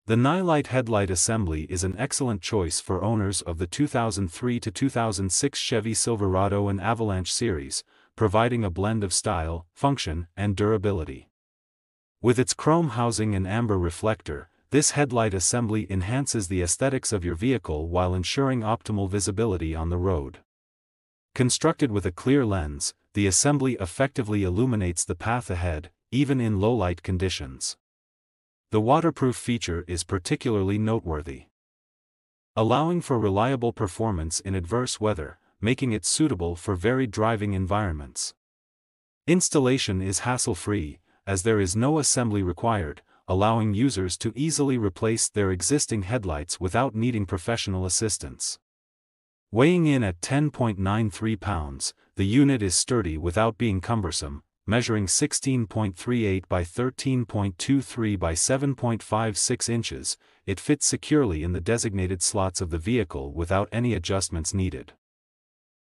The Nightlight headlight assembly is an excellent choice for owners of the 2003 to 2006 Chevy Silverado and Avalanche series, providing a blend of style, function, and durability. With its chrome housing and amber reflector, this headlight assembly enhances the aesthetics of your vehicle while ensuring optimal visibility on the road. Constructed with a clear lens, the assembly effectively illuminates the path ahead, even in low-light conditions. The waterproof feature is particularly noteworthy, allowing for reliable performance in adverse weather, making it suitable for varied driving environments. Installation is hassle-free, as there is no assembly required, allowing users to easily replace their existing headlights without needing professional assistance. Weighing in at 10.93 pounds, the unit is sturdy without being cumbersome, measuring 16.38 by 13.23 by 7.56 inches, it fits securely in the designated slots of the vehicle without any adjustments needed.